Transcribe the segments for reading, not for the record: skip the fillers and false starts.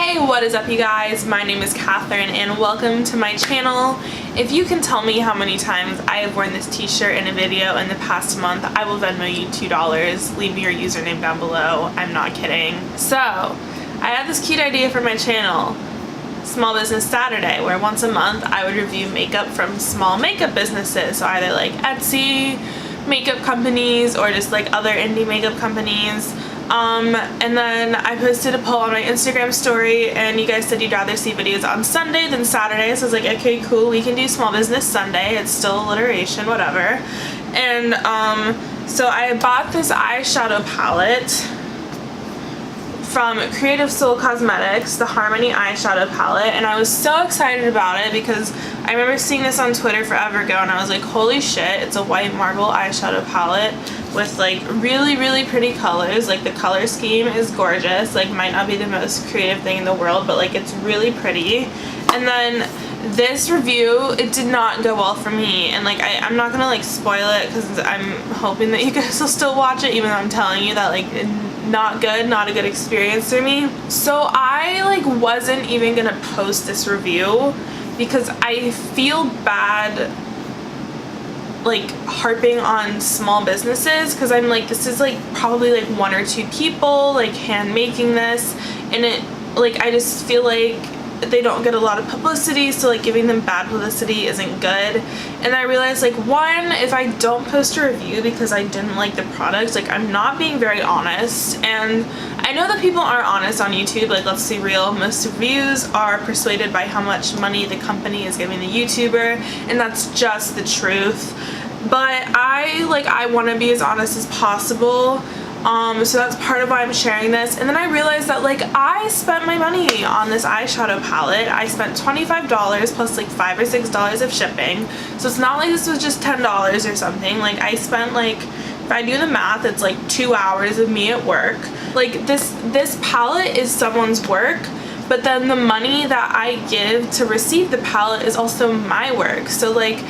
Hey, what is up you guys? My name is Catherine and welcome to my channel. If you can tell me how many times I have worn this t-shirt in a video in the past month, I will Venmo you $2. Leave me your username down below. I'm not kidding. So, I had this cute idea for my channel, Small Business Saturday, where once a month I would review makeup from small makeup businesses. So either like Etsy makeup companies or just like other indie makeup companies. And then I posted a poll on my Instagram story and you guys said you'd rather see videos on Sunday than Saturday, so I was like, okay, cool, we can do Small Business Sunday, it's still alliteration, whatever. And so I bought this eyeshadow palette from Creative Soul Cosmetics, the Harmony eyeshadow palette, and I was so excited about it because I remember seeing this on Twitter forever ago and I was like, holy shit, it's a white marble eyeshadow palette with like really pretty colors. Like the color scheme is gorgeous, like might not be the most creative thing in the world, but like it's really pretty. And then this review, it did not go well for me, and like I'm not gonna like spoil it because I'm hoping that you guys will still watch it, even though I'm telling you that like not a good experience for me. So I like wasn't even gonna post this review because I feel bad like harping on small businesses, because I'm like, this is like probably like one or two people like hand making this, and it like I just feel like they don't get a lot of publicity, so like giving them bad publicity isn't good. And I realized like, one, if I don't post a review because I didn't like the product, like I'm not being very honest. And I know that people aren't honest on YouTube, like let's be real, most reviews are persuaded by how much money the company is giving the YouTuber, and that's just the truth. But I want to be as honest as possible. So that's part of why I'm sharing this. And then I realized that like I spent my money on this eyeshadow palette. I spent $25 plus like $5 or $6 of shipping. So it's not like this was just $10 or something. Like I spent like, if I do the math, it's like 2 hours of me at work. Like this palette is someone's work, but then the money that I give to receive the palette is also my work. So like,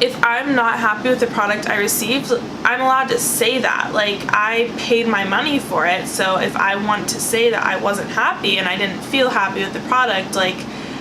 if I'm not happy with the product I received, I'm allowed to say that. Like, I paid my money for it, so if I want to say that I wasn't happy and I didn't feel happy with the product, like,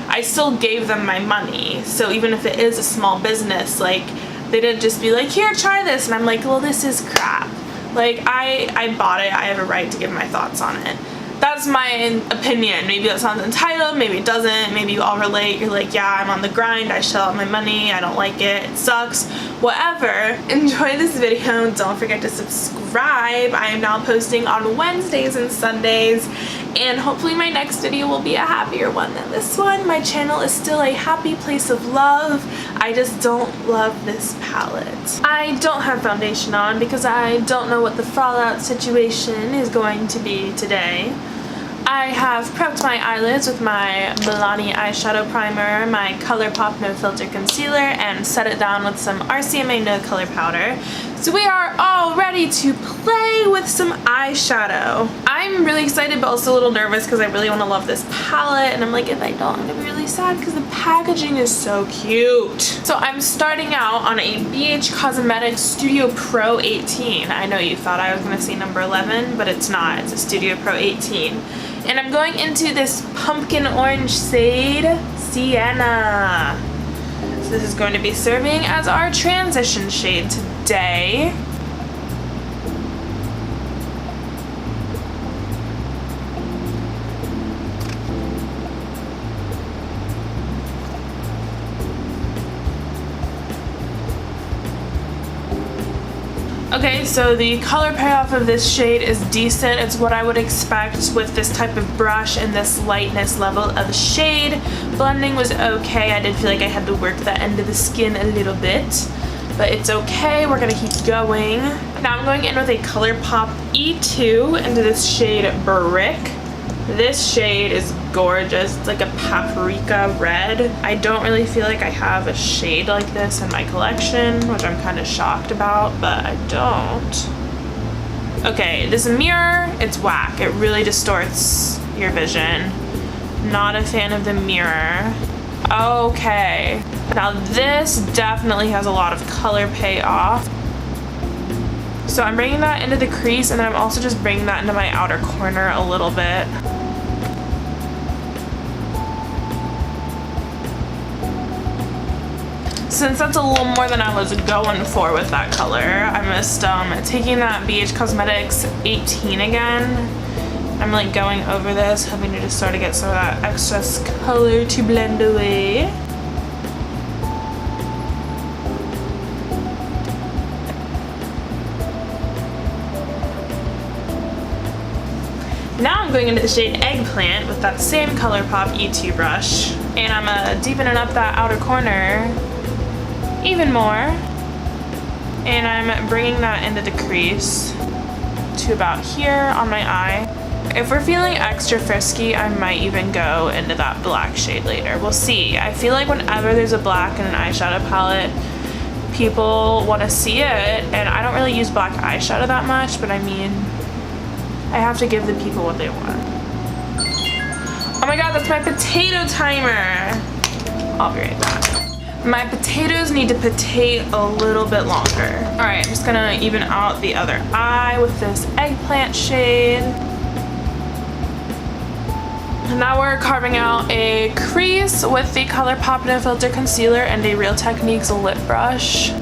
I still gave them my money. So even if it is a small business, like, they didn't just be like, here, try this, and I'm like, well, this is crap. Like, I bought it, I have a right to give my thoughts on it. That's my opinion. Maybe that sounds entitled, maybe it doesn't, maybe you all relate, you're like, yeah, I'm on the grind, I shell out my money, I don't like it, it sucks, whatever. Enjoy this video, don't forget to subscribe. I am now posting on Wednesdays and Sundays, and hopefully my next video will be a happier one than this one. My channel is still a happy place of love, I just don't love this palette. I don't have foundation on because I don't know what the fallout situation is going to be today. I have prepped my eyelids with my Milani eyeshadow primer, my ColourPop No Filter concealer, and set it down with some RCMA No Color powder. So we are all ready to play with some eyeshadow. I'm really excited but also a little nervous because I really want to love this palette, and I'm like, if I don't, I'm gonna be really sad because the packaging is so cute. So I'm starting out on a BH Cosmetics Studio Pro 18. I know you thought I was gonna say number 11, but it's not. It's a Studio Pro 18. And I'm going into this pumpkin orange shade, Sienna. So this is going to be serving as our transition shade today. Okay, so the color payoff of this shade is decent. It's what I would expect with this type of brush and this lightness level of shade. Blending was okay. I did feel like I had to work that end of the skin a little bit, but it's okay. We're gonna keep going. Now I'm going in with a ColourPop E2 into this shade Brick. This shade is gorgeous. It's like a paprika red. I don't really feel like I have a shade like this in my collection, which I'm kind of shocked about, but I don't. Okay, this mirror, it's whack. It really distorts your vision. Not a fan of the mirror. Okay, now this definitely has a lot of color payoff. So I'm bringing that into the crease, and then I'm also just bringing that into my outer corner a little bit. Since that's a little more than I was going for with that color, I missed taking that BH Cosmetics 18 again. I'm like going over this, hoping to just sort of get some of that excess color to blend away. Now I'm going into the shade Eggplant with that same ColourPop E2 brush, and I'm deepening up that outer corner even more, and I'm bringing that into the crease to about here on my eye. If we're feeling extra frisky, I might even go into that black shade later. We'll see. I feel like whenever there's a black in an eyeshadow palette, people want to see it, and I don't really use black eyeshadow that much, but I mean, I have to give the people what they want. Oh my god, that's my potato timer! I'll be right back. My potatoes need to potate a little bit longer. Alright, I'm just gonna even out the other eye with this Eggplant shade. Now we're carving out a crease with the ColourPop No Filter Concealer and a Real Techniques lip brush.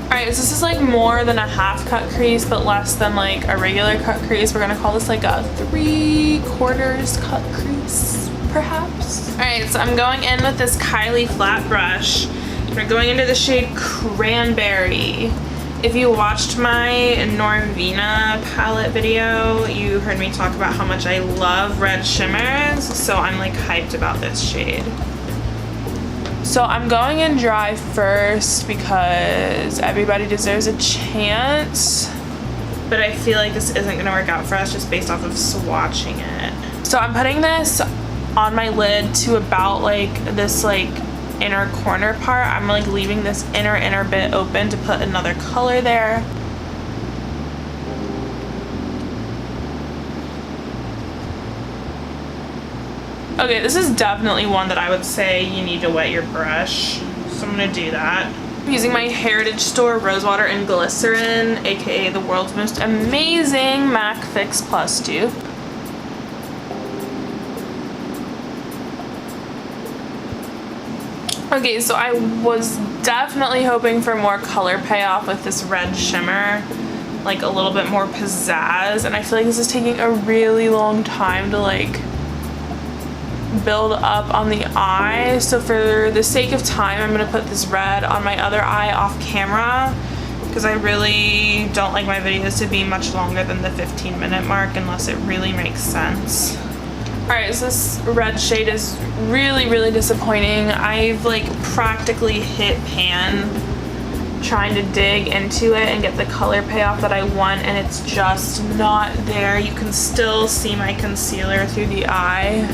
Alright, so this is like more than a half cut crease, but less than like a regular cut crease. We're gonna call this like a 3/4 cut crease, perhaps. Alright, so I'm going in with this Kylie flat brush. We're going into the shade Cranberry. If you watched my Norvina palette video, you heard me talk about how much I love red shimmers, so I'm like hyped about this shade. So I'm going in dry first because everybody deserves a chance, but I feel like this isn't gonna work out for us just based off of swatching it. So I'm putting this on my lid to about like this like inner corner part. I'm like leaving this inner bit open to put another color there. Okay, this is definitely one that I would say you need to wet your brush, so I'm gonna do that. I'm using my Heritage Store Rosewater and Glycerin, aka the world's most amazing MAC Fix Plus dupe. Okay, so I was definitely hoping for more color payoff with this red shimmer, like a little bit more pizzazz, and I feel like this is taking a really long time to like build up on the eye. So for the sake of time, I'm gonna put this red on my other eye off camera because I really don't like my videos to be much longer than the 15-minute mark unless it really makes sense. Alright, so this red shade is really disappointing. I've like practically hit pan trying to dig into it and get the color payoff that I want, and it's just not there. You can still see my concealer through the eye.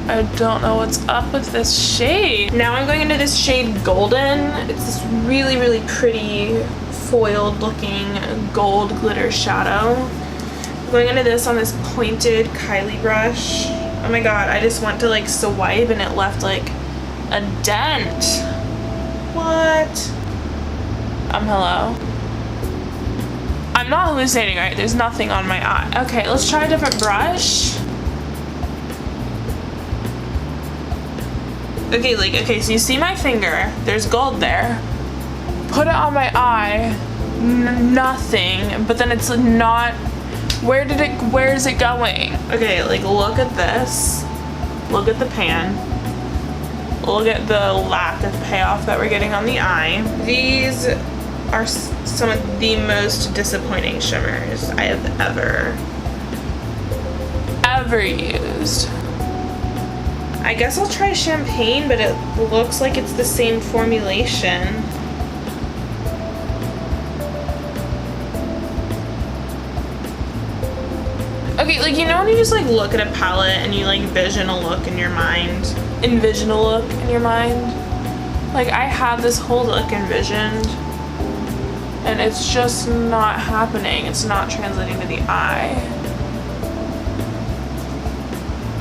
I don't know what's up with this shade. Now I'm going into this shade Golden. It's this really pretty foiled looking gold glitter shadow. I'm going into this on this pointed Kylie brush. Oh my god, I just went to like swipe and it left like a dent. What? Hello? I'm not hallucinating, right? There's nothing on my eye. Okay, let's try a different brush. Okay, so you see my finger, there's gold there. Put it on my eye, nothing, but then it's not, where is it going? Okay, like look at this, look at the pan, look at the lack of payoff that we're getting on the eye. These are some of the most disappointing shimmers I have ever used. I guess I'll try Champagne, but it looks like it's the same formulation. Okay, like you know when you just like look at a palette and you like envision a look in your mind? Like I have this whole look envisioned and it's just not happening. It's not translating to the eye.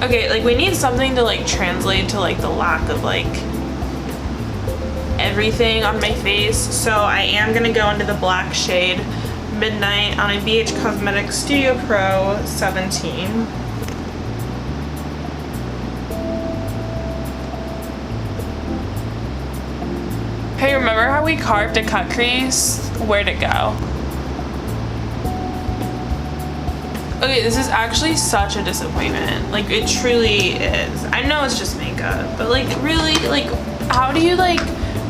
Okay, like we need something to like translate to like the lack of like everything on my face. So I am gonna go into the black shade Midnight on a BH Cosmetics Studio Pro 17. Hey, remember how we carved a cut crease? Where'd it go? Okay, this is actually such a disappointment. Like, it truly is. I know it's just makeup, but like, really, like, how do you like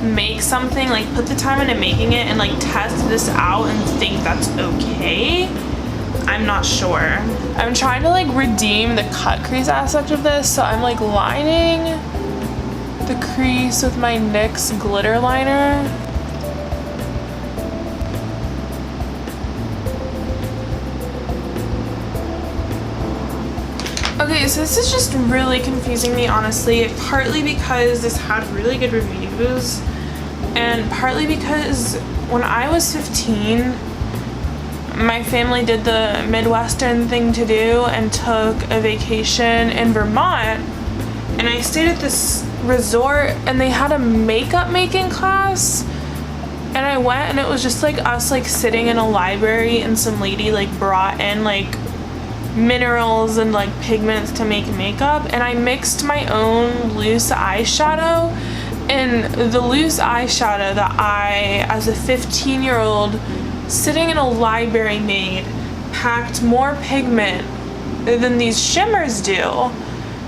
make something, like put the time into making it and like test this out and think that's okay? I'm not sure. I'm trying to like redeem the cut crease aspect of this, so I'm like lining the crease with my NYX glitter liner. Okay, so this is just really confusing me, honestly, partly because this had really good reviews and partly because when I was 15, my family did the Midwestern thing to do and took a vacation in Vermont, and I stayed at this resort and they had a makeup making class, and I went and it was just like us like sitting in a library and some lady like brought in like minerals and like pigments to make makeup, and I mixed my own loose eyeshadow, and the loose eyeshadow that I as a 15-year-old sitting in a library made packed more pigment than these shimmers do.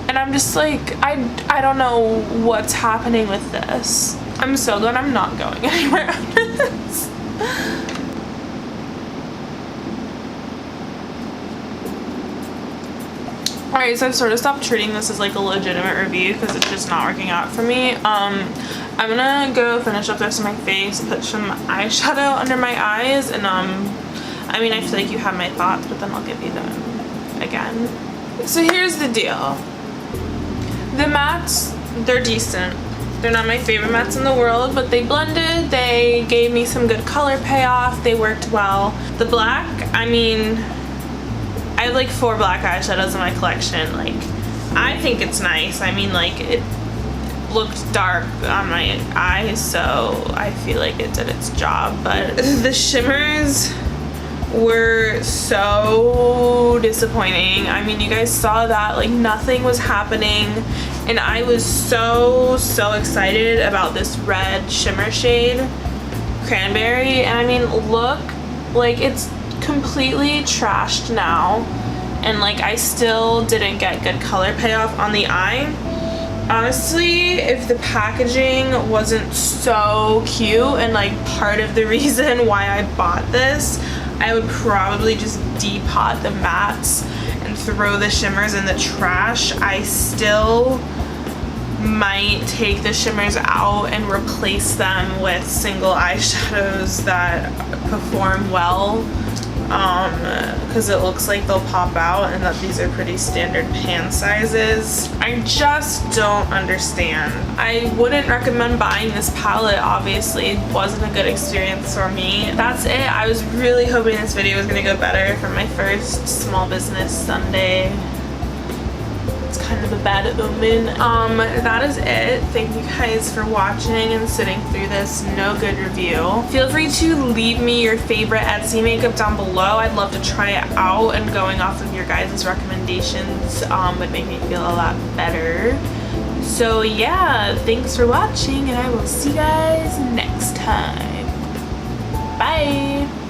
And I'm just like, I don't know what's happening with this. I'm so glad I'm not going anywhere after this. Alright, so I've sort of stopped treating this as like a legitimate review because it's just not working out for me. I'm gonna go finish up the rest of my face, put some eyeshadow under my eyes, and I mean, I feel like you have my thoughts, but then I'll give you them again. So here's the deal. The mattes, they're decent. They're not my favorite mattes in the world, but they blended, they gave me some good color payoff, they worked well. The black, I mean, I have like 4 black eyeshadows in my collection. Like, I think it's nice. I mean, like, it looked dark on my eyes, so I feel like it did its job, but the shimmers were so disappointing. I mean, you guys saw that, like, nothing was happening, and I was so excited about this red shimmer shade, Cranberry, and I mean, look, like, it's completely trashed now, and like I still didn't get good color payoff on the eye. Honestly, if the packaging wasn't so cute and like part of the reason why I bought this, I would probably just depot the mattes and throw the shimmers in the trash. I still might take the shimmers out and replace them with single eyeshadows that perform well, because it looks like they'll pop out and that these are pretty standard pan sizes. I just don't understand. I wouldn't recommend buying this palette, obviously. It wasn't a good experience for me. That's it. I was really hoping this video was gonna go better for my first small business Sunday. It's kind of a bad omen. That is it. Thank you guys for watching and sitting through this no good review. Feel free to leave me your favorite Etsy makeup down below. I'd love to try it out, and going off of your guys' recommendations would make me feel a lot better. So yeah, thanks for watching, and I will see you guys next time. Bye!